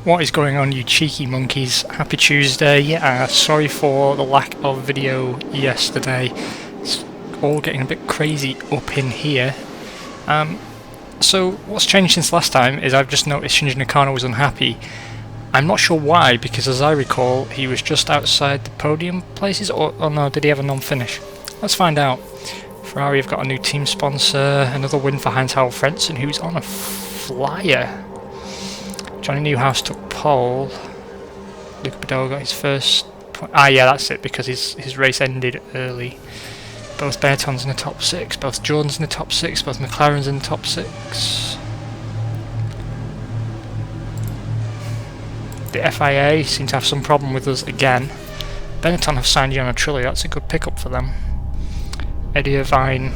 What is going on, you cheeky monkeys? Happy Tuesday. Sorry for the lack of video yesterday. It's all getting a bit crazy up in here. So what's changed since last time is I've just noticed Shinji Nakano was unhappy. I'm not sure why, because as I recall, he was just outside the podium places, or no, did he have a non-finish? Let's find out. Ferrari have got a new team sponsor, another win for Heinz-Harald Frentzen, who's on a flyer. Johnny Newhouse took pole. Luca Badoga got his first point. Ah, yeah, that's it, because his race ended early. Both Benetton's in the top 6, both Jordan's in the top 6, both McLaren's in the top 6. The FIA seem to have some problem with us again. Benetton have signed Yana Trulli, that's a good pickup for them. Eddie Irvine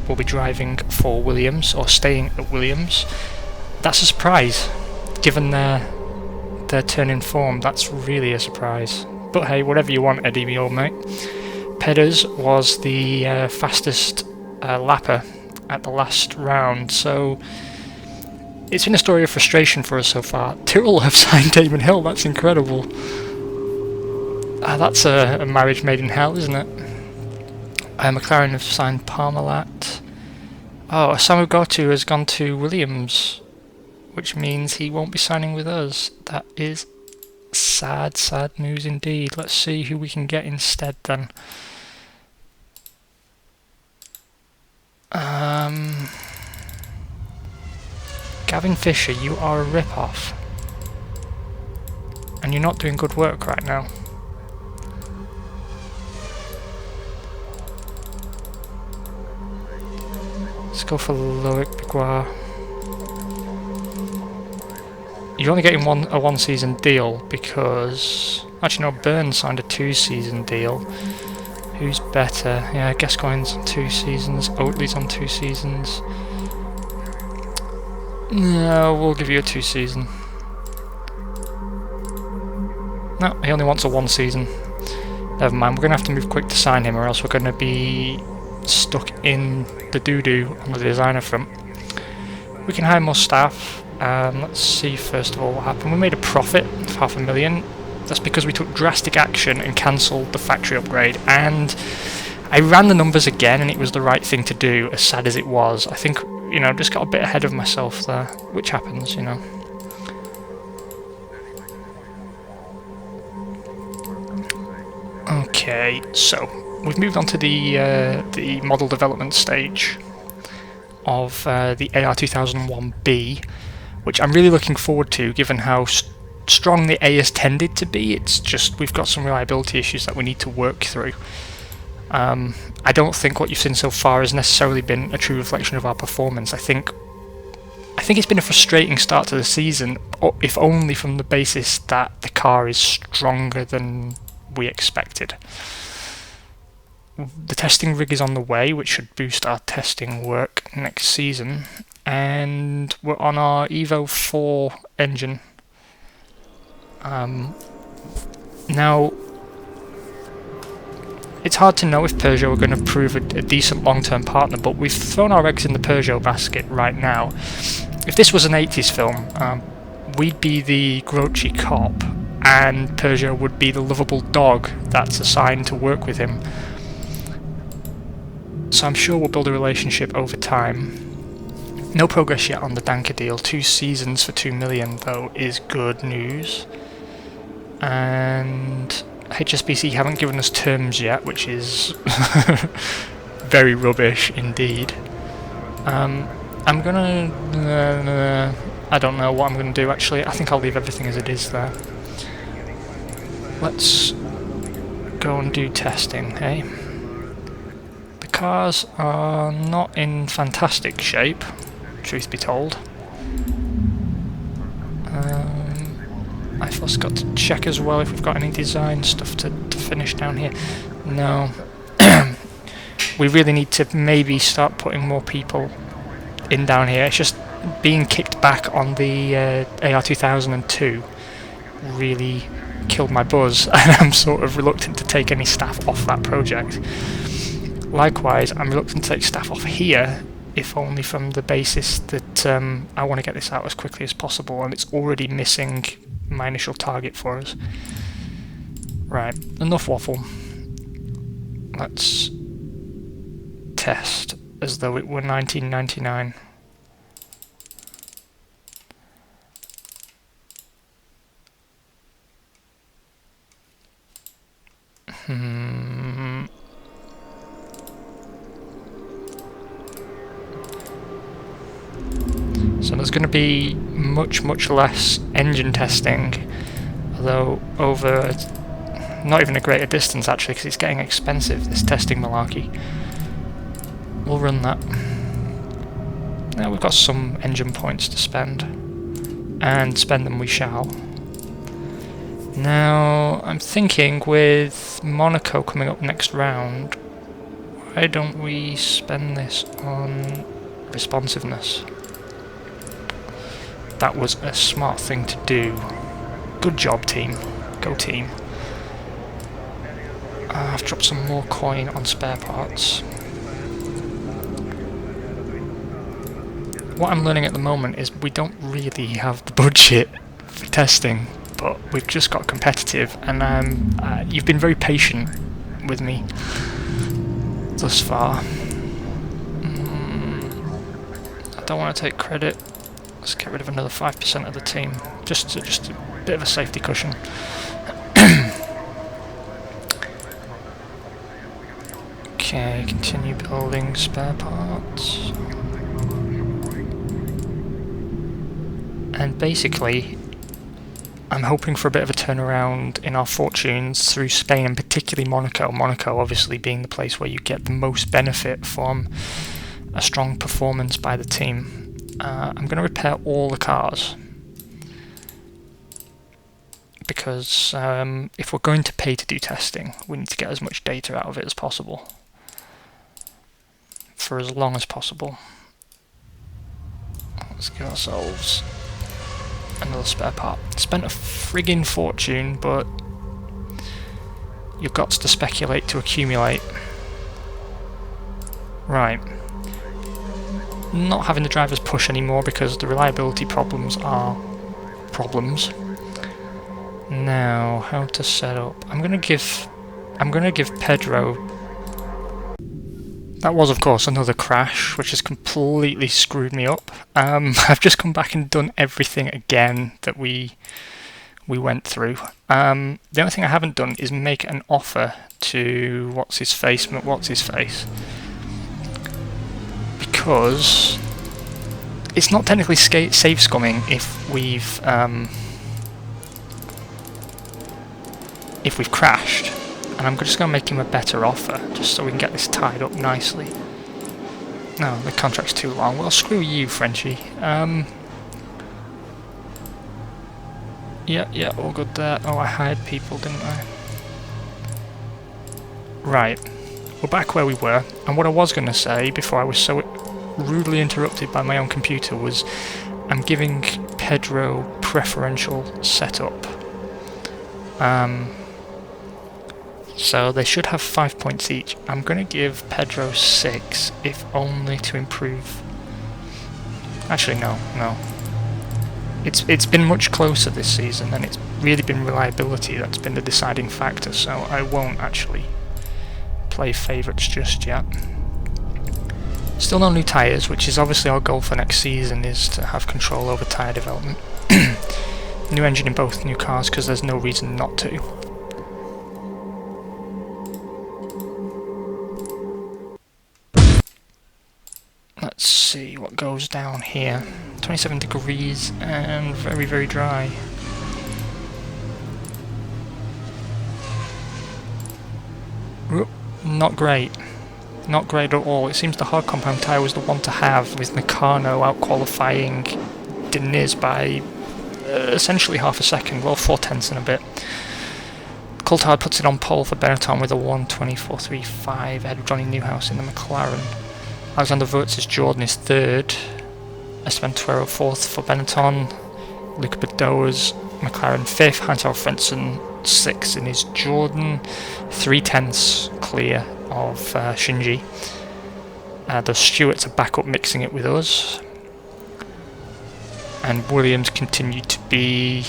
will be driving for Williams, or staying at Williams. That's a surprise. Given their turn in form, that's really a surprise. But hey, whatever you want, Eddie, me old mate. Peders was the fastest lapper at the last round, so it's been a story of frustration for us so far. Tyrrell have signed Damon Hill, that's incredible. That's a marriage made in hell, isn't it? McLaren have signed Parmalat. Oh, Osamu Goto has gone to Williams, which means he won't be signing with us. That is sad, sad news indeed. Let's see who we can get instead then. Gavin Fisher, you are a rip-off. And you're not doing good work right now. Let's go for Loic Bigua. You're only getting a one-season deal because... Actually no, Burns signed a 2-season deal. Who's better? Yeah, Gascoigne's on 2 seasons, Oatley's on 2 seasons. No, we'll give you a 2-season. No, he only wants a 1-season. Never mind, we're going to have to move quick to sign him or else we're going to be stuck in the doo-doo on the designer front. We can hire more staff. Let's see first of all what happened. We made a profit of $500,000. That's because we took drastic action and cancelled the factory upgrade, and I ran the numbers again and it was the right thing to do, as sad as it was. I think, you know, just got a bit ahead of myself there, which happens, you know. Okay, so we've moved on to the model development stage of the AR2001B, which I'm really looking forward to, given how strong the A has tended to be. It's just we've got some reliability issues that we need to work through. I don't think what you've seen so far has necessarily been a true reflection of our performance. I think it's been a frustrating start to the season, if only from the basis that the car is stronger than we expected. The testing rig is on the way, which should boost our testing work next season, and we're on our Evo 4 engine. Now, it's hard to know if Peugeot are going to prove a decent long-term partner, but we've thrown our eggs in the Peugeot basket right now. If this was an 80s film, we'd be the grouchy cop, and Peugeot would be the lovable dog that's assigned to work with him. So I'm sure we'll build a relationship over time. No progress yet on the Danker deal. 2 seasons for $2 million, though, is good news. And HSBC haven't given us terms yet, which is very rubbish indeed. I'm gonna... I don't know what I'm gonna do actually. I think I'll leave everything as it is there. Let's go and do testing, hey? The cars are not in fantastic shape, truth be told. I've also got to check as well if we've got any design stuff to finish down here. No. We really need to maybe start putting more people in down here. It's just being kicked back on the AR2002 really killed my buzz, and I'm sort of reluctant to take any staff off that project. Likewise, I'm reluctant to take staff off here if only from the basis that I want to get this out as quickly as possible, and it's already missing my initial target for us. Right, enough waffle. Let's test as though it were 1999. So there's going to be much less engine testing, although over not even a greater distance actually, because it's getting expensive, this testing malarkey. We'll run that. Now we've got some engine points to spend, and spend them we shall. Now I'm thinking with Monaco coming up next round, why don't we spend this on responsiveness? That was a smart thing to do. Good job, team. Go team. I've dropped some more coin on spare parts. What I'm learning at the moment is we don't really have the budget for testing, but we've just got competitive, and you've been very patient with me thus far. I don't want to take credit. Let's get rid of another 5% of the team, just a bit of a safety cushion. Okay, continue building spare parts. And basically, I'm hoping for a bit of a turnaround in our fortunes through Spain, and particularly Monaco. Monaco obviously being the place where you get the most benefit from a strong performance by the team. I'm going to repair all the cars, because if we're going to pay to do testing, we need to get as much data out of it as possible, for as long as possible. Let's give ourselves another spare part. Spent a friggin' fortune, but you've got to speculate to accumulate. Right. Not having the drivers push anymore because the reliability problems are problems. Now, how to set up? I'm gonna give Pedro. That was, of course, another crash, which has completely screwed me up. I've just come back and done everything again that we went through. The only thing I haven't done is make an offer to what's his face, because it's not technically save scumming if we've crashed, and I'm just going to make him a better offer just so we can get this tied up nicely. No, the contract's too long. Well, screw you, Frenchie. Yeah, all good there. Oh, I hired people, didn't I? Right, we're back where we were, and what I was going to say before I was so rudely interrupted by my own computer was I'm giving Pedro preferential setup. So they should have 5 points each. I'm going to give Pedro 6, if only to improve. Actually, no. It's been much closer this season, and it's really been reliability that's been the deciding factor, so I won't actually play favourites just yet. Still no new tyres, which is obviously our goal for next season, is to have control over tyre development. New engine in both new cars, because there's no reason not to. Let's see what goes down here. 27 degrees and very, very dry. Not great. Not great at all. It seems the hard compound tyre was the one to have, with Meccano out-qualifying Diniz by essentially half a second, well, 4/10 and a bit. Coulthard puts it on pole for Benetton with a 1:24.35 ahead of Johnny Newhouse in the McLaren. Alexander Wurtz's Jordan is third. Esteban Tuero fourth for Benetton. Luca Badoa's McLaren fifth. Heinz-Harald Frentzen sixth in his Jordan. 3/10 clear of Shinji. The Stewarts are back up mixing it with us. And Williams continued to be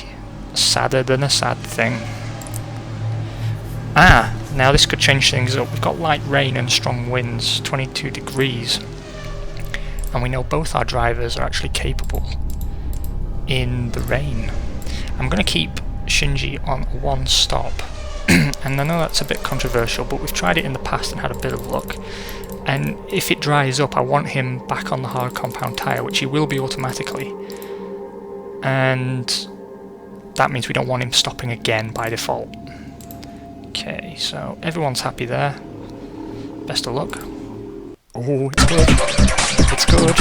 sadder than a sad thing. Now this could change things up. We've got light rain and strong winds, 22 degrees. And we know both our drivers are actually capable in the rain. I'm going to keep Shinji on one stop. And I know that's a bit controversial, but we've tried it in the past and had a bit of luck. And if it dries up, I want him back on the hard compound tyre, which he will be automatically. And that means we don't want him stopping again by default. Okay, so everyone's happy there. Best of luck. Oh, it's good. It's good.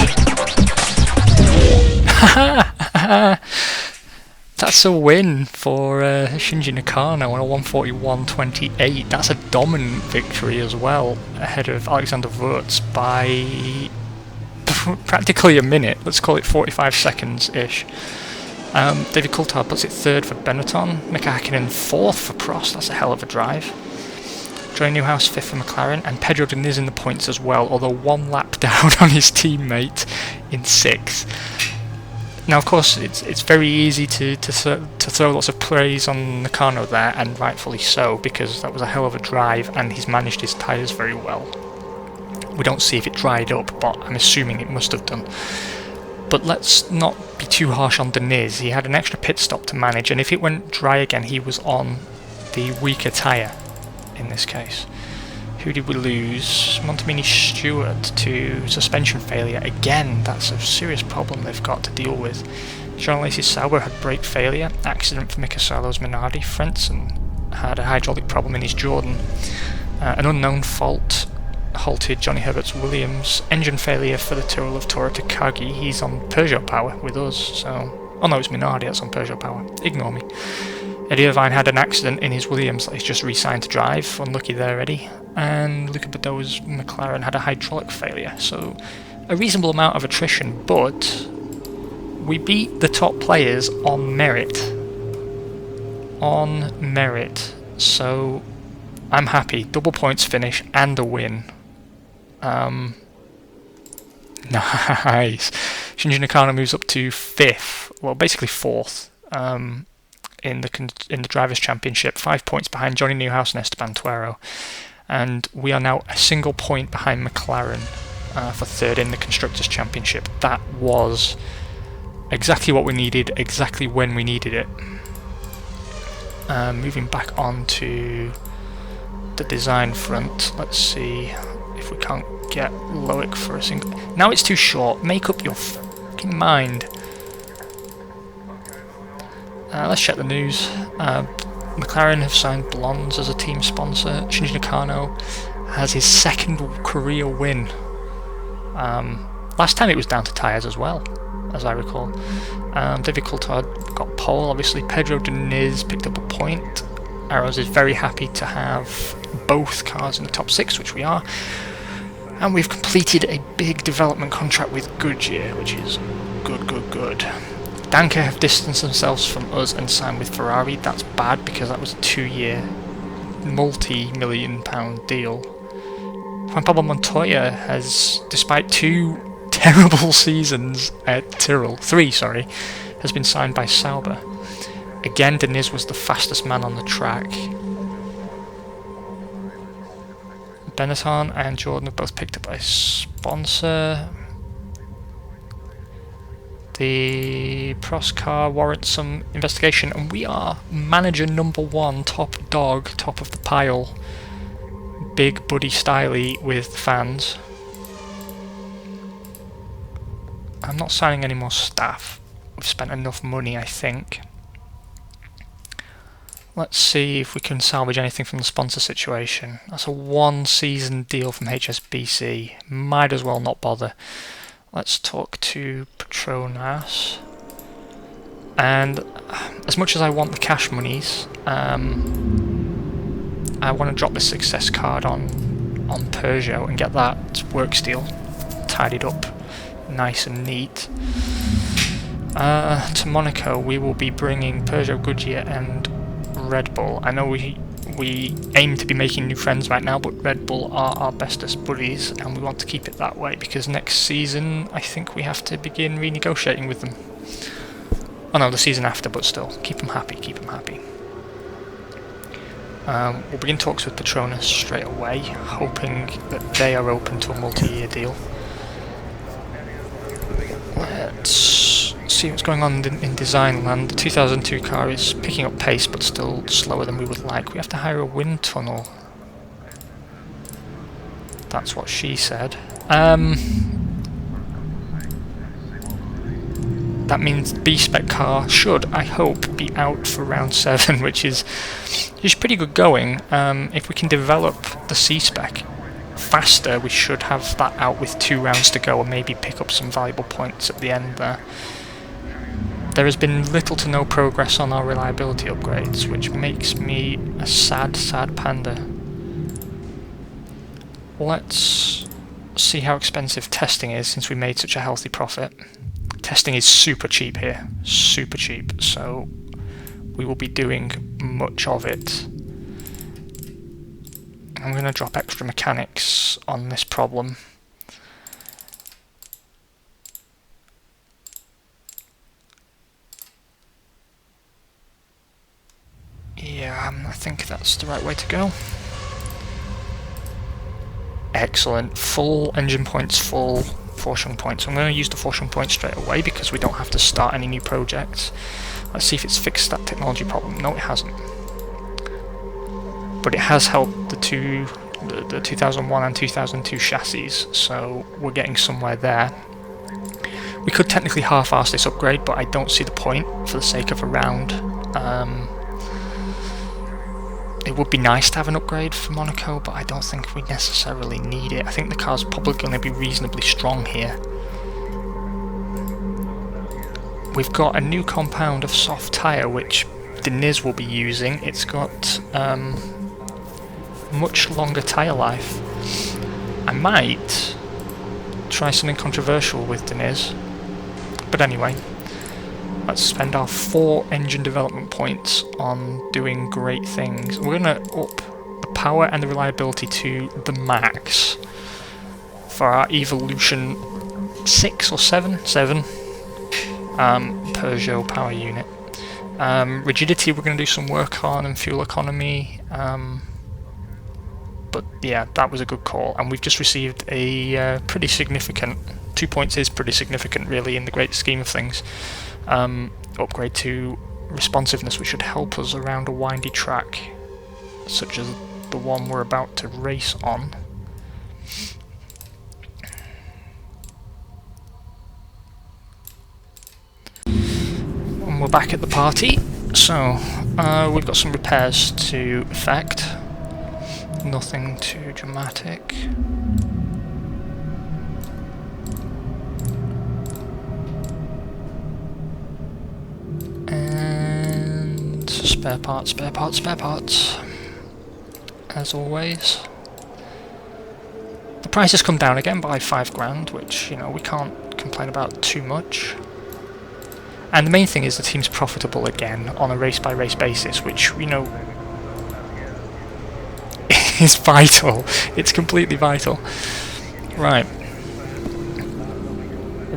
That's a win for Shinji Nakano on a 141.28. That's a dominant victory as well, ahead of Alexander Wurz by practically a minute. Let's call it 45 seconds-ish. David Coulthard puts it third for Benetton, Mika Hakkinen fourth for Prost. That's a hell of a drive. Johnny Newhouse fifth for McLaren, and Pedro Diniz in the points as well, although one lap down on his teammate in sixth. Now, of course, it's very easy to throw lots of praise on Nakano there, and rightfully so, because that was a hell of a drive, and he's managed his tyres very well. We don't see if it dried up, but I'm assuming it must have done. But let's not be too harsh on Diniz. He had an extra pit stop to manage, and if it went dry again, he was on the weaker tyre in this case. Who did we lose? Montemini Stewart to suspension failure. Again, that's a serious problem they've got to deal with. Jean Lacey Sauber had brake failure. Accident for Mika Salo's Minardi. Frentzen had a hydraulic problem in his Jordan. An unknown fault halted Johnny Herbert's Williams. Engine failure for the Tyrrell of Tora Takagi. He's on Peugeot power with us, so... Oh no, it's Minardi that's on Peugeot power. Ignore me. Eddie Irvine had an accident in his Williams that he's just re-signed to drive. Unlucky there, Eddie. And Luca Badeau's McLaren had a hydraulic failure. So, a reasonable amount of attrition, but we beat the top players on merit. On merit. So, I'm happy. Double points finish and a win. Nice. Shinji Nakano moves up to 5th. Well, basically 4th. In the Drivers' Championship, 5 points behind Johnny Newhouse and Esteban Tuero, and we are now a single point behind McLaren for 3rd in the Constructors' Championship. That was exactly what we needed, exactly when we needed it. Moving back on to the design front, let's see if we can't get Loic for a single... Now it's too short, make up your fucking mind. Let's check the news. McLaren have signed Blondes as a team sponsor. Shinji Nakano has his 2nd career win. Last time it was down to tyres as well, as I recall. David Coulthard got pole, obviously. Pedro Diniz picked up a point. Arrows is very happy to have both cars in the top 6, which we are. And we've completed a big development contract with Goodyear, which is good. Danke have distanced themselves from us and signed with Ferrari. That's bad because that was a 2-year, multi-million-pound deal. Juan Pablo Montoya has, despite 2 terrible seasons at Tyrrell, 3, sorry, has been signed by Sauber. Again, Diniz was the fastest man on the track. Benetton and Jordan have both picked up a sponsor. The Prost car warrants some investigation, and we are manager number 1, top dog, top of the pile. Big Buddy Styley with fans. I'm not signing any more staff. We've spent enough money, I think. Let's see if we can salvage anything from the sponsor situation. That's a 1-season deal from HSBC. Might as well not bother. Let's talk to Petronas. And as much as I want the cash monies, I want to drop the success card on Peugeot and get that work steel tidied up nice and neat. To Monaco we will be bringing Peugeot, Goodyear and Red Bull. I know we We aim to be making new friends right now, but Red Bull are our bestest buddies, and we want to keep it that way, because next season I think we have to begin renegotiating with them. Oh no, the season after, but still, keep them happy, keep them happy. We'll begin talks with Petronas straight away, hoping that they are open to a multi-year deal. Let's see what's going on in design land. The 2002 car is picking up pace, but still slower than we would like. We have to hire a wind tunnel. That's what she said. That means B Spec car should, I hope, be out for round 7, which is pretty good going. If we can develop the C Spec faster, we should have that out with 2 rounds to go and maybe pick up some valuable points at the end there. There has been little to no progress on our reliability upgrades, which makes me a sad, sad panda. Let's see how expensive testing is since we made such a healthy profit. Testing is super cheap here, super cheap, so we will be doing much of it. I'm going to drop extra mechanics on this problem. Yeah, I think that's the right way to go. Excellent, full engine points, full fortune points. I'm going to use the fortune points straight away because we don't have to start any new projects. Let's see if it's fixed that technology problem. No, it hasn't. But it has helped the 2001 and 2002 chassis, so we're getting somewhere there. We could technically half-arse this upgrade, but I don't see the point for the sake of a round. It would be nice to have an upgrade for Monaco, but I don't think we necessarily need it. I think the car's probably going to be reasonably strong here. We've got a new compound of soft tyre, which Deniz will be using. It's got much longer tyre life. I might try something controversial with Deniz, but anyway, let's spend our 4 engine development points on doing great things. We're going to up the power and the reliability to the max for our Evolution 6 or 7 Peugeot power unit. Rigidity we're going to do some work on, and fuel economy. But yeah, that was a good call, and we've just received a pretty significant, 2 points is pretty significant really in the great scheme of things, upgrade to responsiveness, which should help us around a windy track such as the one we're about to race on. And we're back at the party, so we've got some repairs to effect. Nothing too dramatic. And spare parts, as always. The price has come down again by 5 grand, which, you know, we can't complain about too much. And the main thing is the team's profitable again on a race-by-race basis, which, you know, is vital. It's completely vital. Right.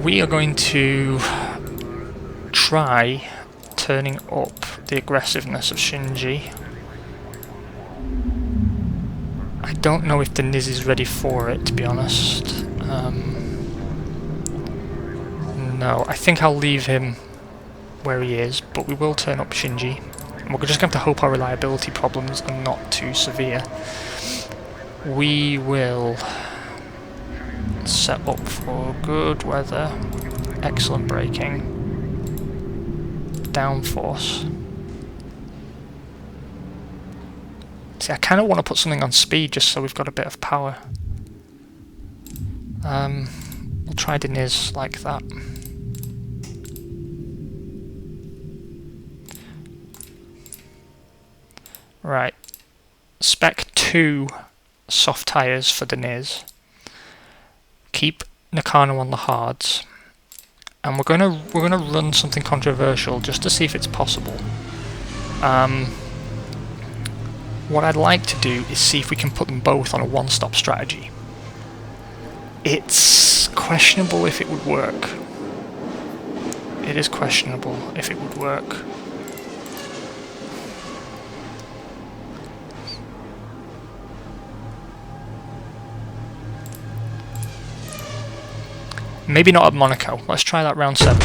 We are going to try turning up the aggressiveness of Shinji. I don't know if Deniz is ready for it, to be honest. No, I think I'll leave him where he is, but we will turn up Shinji. And we're just going to have to hope our reliability problems are not too severe. We will set up for good weather, excellent braking, downforce. See, I kind of want to put something on speed just so we've got a bit of power. We'll try Deniz like that. Right, spec 2 soft tyres for Deniz. Keep Nakano on the hards, and we're gonna run something controversial just to see if it's possible. What I'd like to do is see if we can put them both on a one-stop strategy. It's questionable if it would work. It is questionable if it would work. Maybe not at Monaco. Let's try that round 7.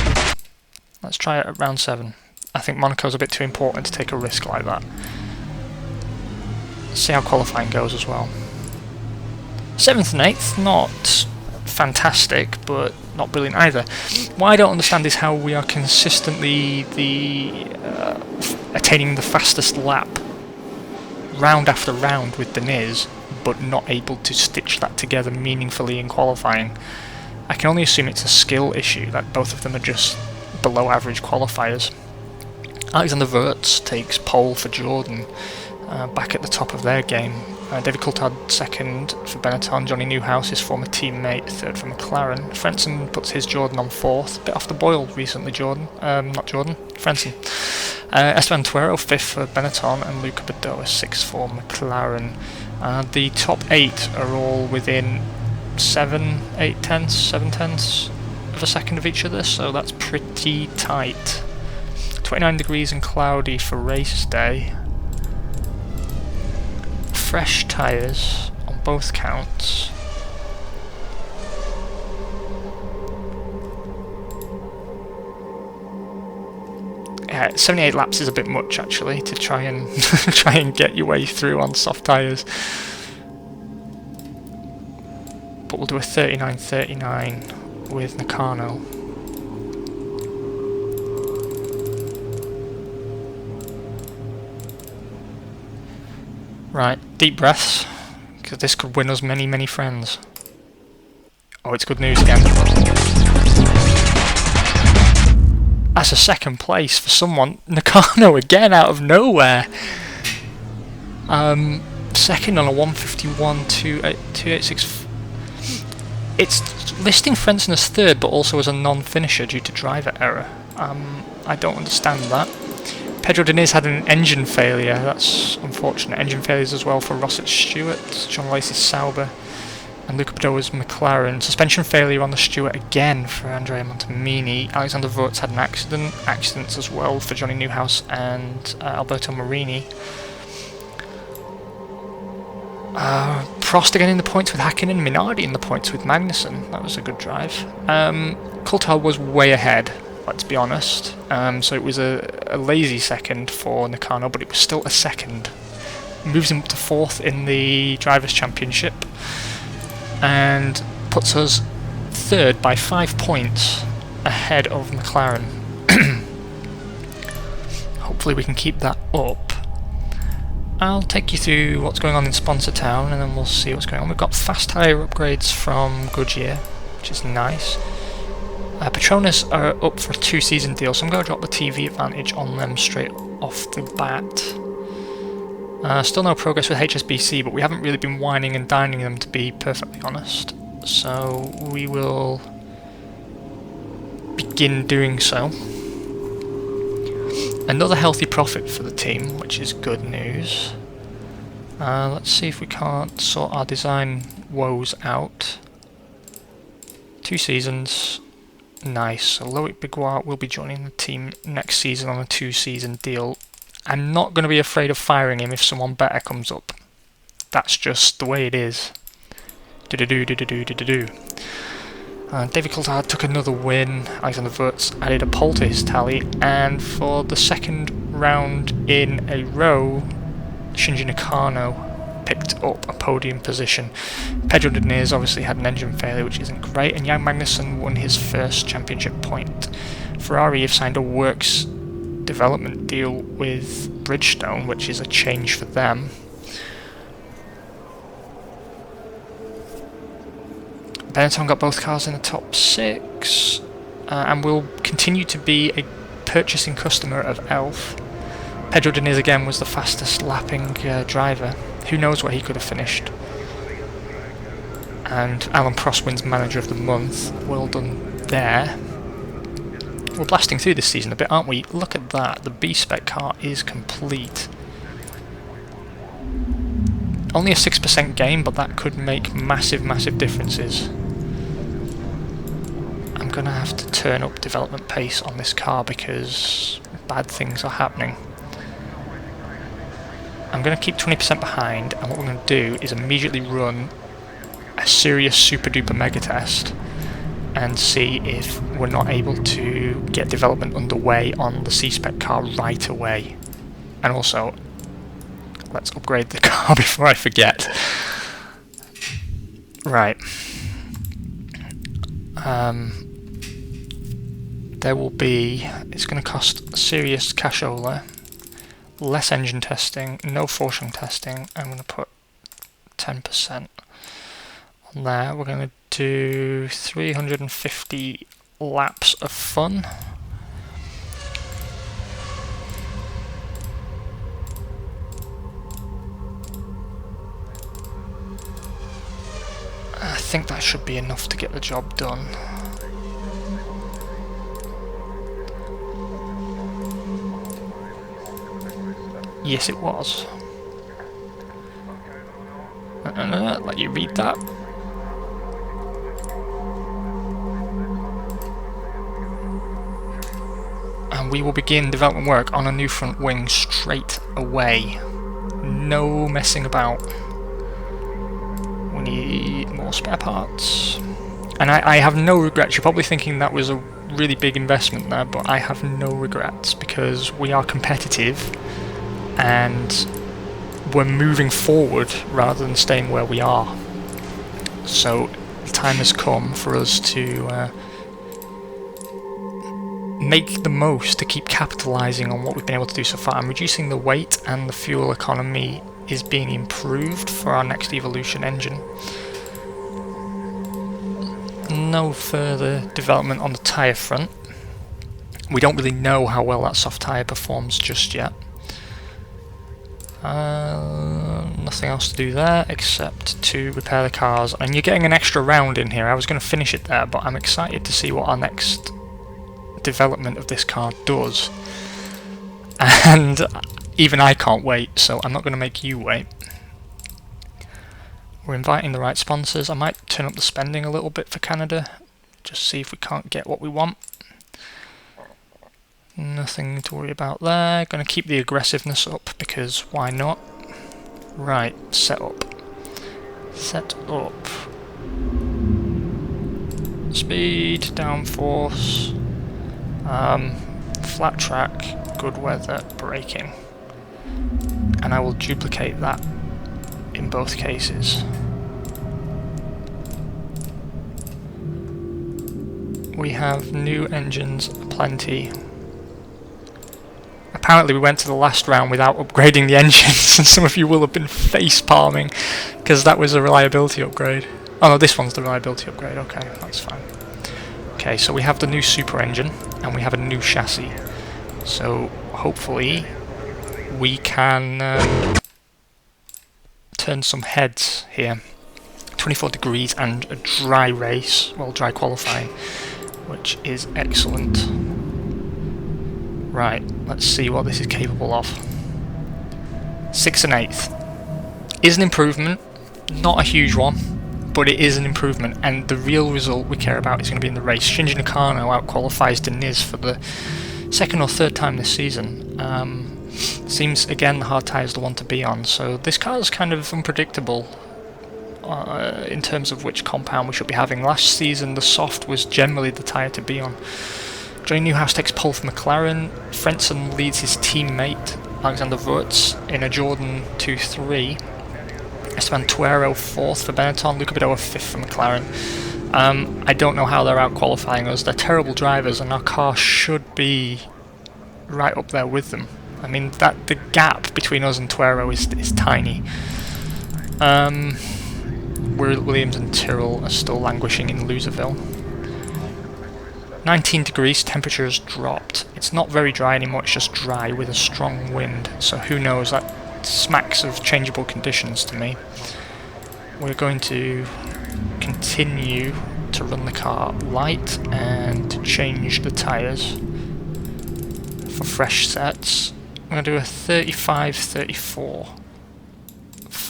Let's try it at round 7. I think Monaco's a bit too important to take a risk like that. See how qualifying goes as well. 7th and 8th, not fantastic, but not brilliant either. What I don't understand is how we are consistently attaining the fastest lap round after round with Deniz, but not able to stitch that together meaningfully in qualifying. I can only assume it's a skill issue, that both of them are just below average qualifiers. Alexander Wurz takes pole for Jordan, back at the top of their game. David Coulthard second for Benetton, Johnny Newhouse, his former teammate, third for McLaren. Frentzen puts his Jordan on fourth, bit off the boil recently, Frentzen. Esteban Tuero fifth for Benetton, and Luca Badoa sixth for McLaren. The top 8 are all within 7 tenths of a second of each other, so that's pretty tight. 29 degrees and cloudy for race day. Fresh tyres on both counts. Yeah, 78 laps is a bit much actually to try and try and get your way through on soft tyres. But we'll do a 39.39 with Nakano. Right, deep breaths, because this could win us many, many friends. Oh, it's good news again. That's a second place for someone. Nakano again out of nowhere. Second on a 151.286. It's listing Frentzen as third, but also as a non-finisher due to driver error. I don't understand that. Pedro Diniz had an engine failure, that's unfortunate. Engine failures as well for Rossett Stewart, John Lacey Sauber, and Luca Badoa's McLaren. Suspension failure on the Stewart again for Andrea Montemini. Alexander Wurz had an accident. Accidents as well for Johnny Newhouse and Alberto Marini. Prost again in the points with Hakkinen, Minardi in the points with Magnussen. That was a good drive. Coulthard was way ahead, let's be honest. So it was a lazy second for Nakano, but it was still a second. Moves him up to 4th in the Drivers' Championship and puts us 3rd by 5 points ahead of McLaren. Hopefully we can keep that up. I'll take you through what's going on in Sponsor Town and then we'll see what's going on. We've got fast tyre upgrades from Goodyear, which is nice. Petronas are up for a 2-season deal, so I'm going to drop the TV advantage on them straight off the bat. Still no progress with HSBC, but we haven't really been whining and dining them, to be perfectly honest. So we will begin doing so. Another healthy profit for the team, which is good news. Let's see if we can't sort our design woes out. 2 seasons. Nice. So Loic Biguar will be joining the team next season on a 2-season deal. I'm not going to be afraid of firing him if someone better comes up. That's just the way it is. Do-do-do-do-do-do-do-do. David Coulthard took another win. Alexander Wurz added a pole to his tally, and for the second round in a row, Shinji Nakano picked up a podium position. Pedro Diniz obviously had an engine failure, which isn't great, and Jan Magnussen won his first championship point. Ferrari have signed a works development deal with Bridgestone, which is a change for them. Benetton got both cars in the top 6, and will continue to be a purchasing customer of Elf. Pedro Diniz again was the fastest lapping driver. Who knows where he could have finished. And Alan Prost wins Manager of the Month. Well done there. We're blasting through this season a bit, aren't we? Look at that. The B Spec car is complete. Only a 6% gain, but that could make massive, massive differences. I'm gonna have to turn up development pace on this car because bad things are happening. I'm gonna keep 20% behind, and what we're gonna do is immediately run a serious super duper mega test and see if we're not able to get development underway on the C Spec car right away. And also, let's upgrade the car before I forget. Right. There will be, it's going to cost serious cashola, less engine testing, no forcing testing. I'm going to put 10% on there. We're going to do 350 laps of fun. I think that should be enough to get the job done. Yes, it was. Let you read that. And we will begin development work on a new front wing straight away. No messing about. We need more spare parts. And I have no regrets. You're probably thinking that was a really big investment there, but I have no regrets because we are competitive and we're moving forward rather than staying where we are. So the time has come for us to make the most to keep capitalising on what we've been able to do so far. I'm reducing the weight and the fuel economy is being improved for our next Evolution engine. No further development on the tyre front. We don't really know how well that soft tyre performs just yet. Nothing else to do there except to repair the cars, and you're getting an extra round in here. I was going to finish it there, but I'm excited to see what our next development of this car does, and even I can't wait, so I'm not going to make you wait. We're inviting the right sponsors. I might turn up the spending a little bit for Canada, just see if we can't get what we want. Nothing to worry about there. Going to keep the aggressiveness up because why not? Right, set up. Set up. Speed, downforce, flat track, good weather, braking. And I will duplicate that in both cases. We have new engines aplenty. Apparently we went to the last round without upgrading the engines, and some of you will have been face palming because that was a reliability upgrade. Oh no, this one's the reliability upgrade. Okay, that's fine. Okay, so we have the new super engine and we have a new chassis. So hopefully we can turn some heads here. 24 degrees and a dry race, well, dry qualifying, which is excellent. Right, let's see what this is capable of. 6 1/8 is an improvement, not a huge one, but it is an improvement, and the real result we care about is going to be in the race. Shinji Nakano out-qualifies Deniz for the second or third time this season. Seems, again, the hard tyre is the one to be on, so this car is kind of unpredictable in terms of which compound we should be having. Last season, the soft was generally the tyre to be on. Johnny Newhouse takes pole for McLaren. Frentzen leads his teammate Alexander Wurz in a Jordan 2-3. Esteban Tuero 4th for Benetton. Luca Badoa 5th for McLaren. I don't know how they're out qualifying us. They're terrible drivers, and our car should be right up there with them. I mean, the gap between us and Tuero is tiny. Williams and Tyrrell are still languishing in Loserville. 19 degrees, temperature has dropped. It's not very dry anymore, it's just dry with a strong wind, so who knows, that smacks of changeable conditions to me. We're going to continue to run the car light and to change the tyres for fresh sets. I'm going to do a 35-34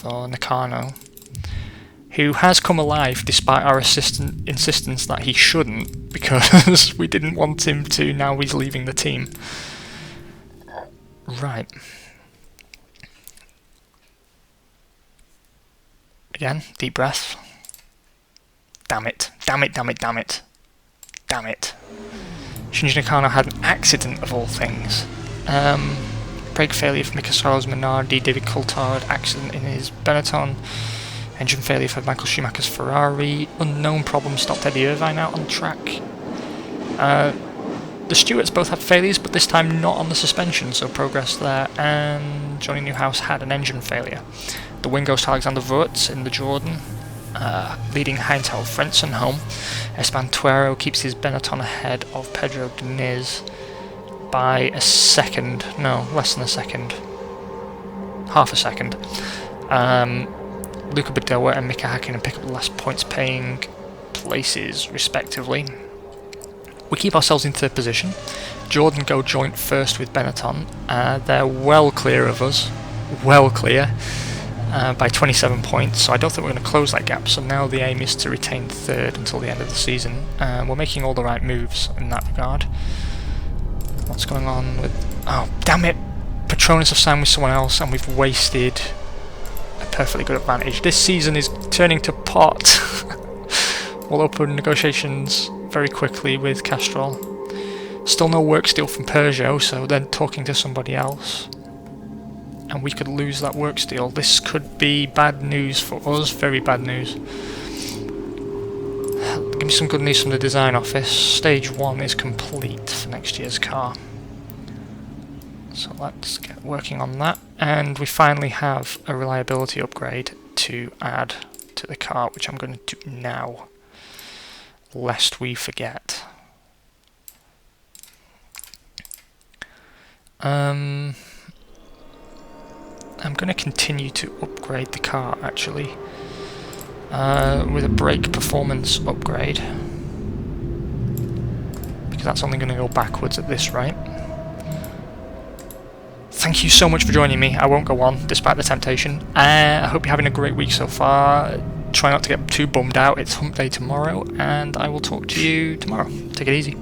for Nakano, who has come alive despite our insistence that he shouldn't, because we didn't want him to. Now he's leaving the team. Right. Again, deep breath. Damn it. Damn it, damn it, damn it. Damn it. Shinji Nakano had an accident of all things. Brake failure for Mikasolo's Minardi, David Coulthard, accident in his Benetton. Engine failure for Michael Schumacher's Ferrari. Unknown problem stopped Eddie Irvine out on track. The Stewarts both had failures, but this time not on the suspension, so progress there. And Johnny Newhouse had an engine failure. The win goes to Alexander Wurz in the Jordan, leading Heinz-Harald Frentzen home. Esteban Tuero keeps his Benetton ahead of Pedro Diniz by a second. No, less than a second. Half a second. Luca Badoa and Mika Hakkinen pick up the last points paying places, respectively. We keep ourselves in third position. Jordan go joint first with Benetton. They're well clear of us. Well clear. By 27 points, so I don't think we're going to close that gap. So now the aim is to retain third until the end of the season. We're making all the right moves in that regard. What's going on with... Oh, damn it! Petronas have signed with someone else and we've wasted a perfectly good advantage. This season is turning to pot. We'll open negotiations very quickly with Castrol. Still no work steal from Peugeot, so they're talking to somebody else. And we could lose that work steal. This could be bad news for us, very bad news. Give me some good news from the design office. Stage 1 is complete for next year's car. So let's get working on that. And we finally have a reliability upgrade to add to the car, which I'm going to do now, lest we forget. I'm going to continue to upgrade the car, actually, with a brake performance upgrade, because that's only going to go backwards at this rate. Thank you so much for joining me. I won't go on, despite the temptation. I hope you're having a great week so far. Try not to get too bummed out. It's hump day tomorrow, and I will talk to you tomorrow. Take it easy.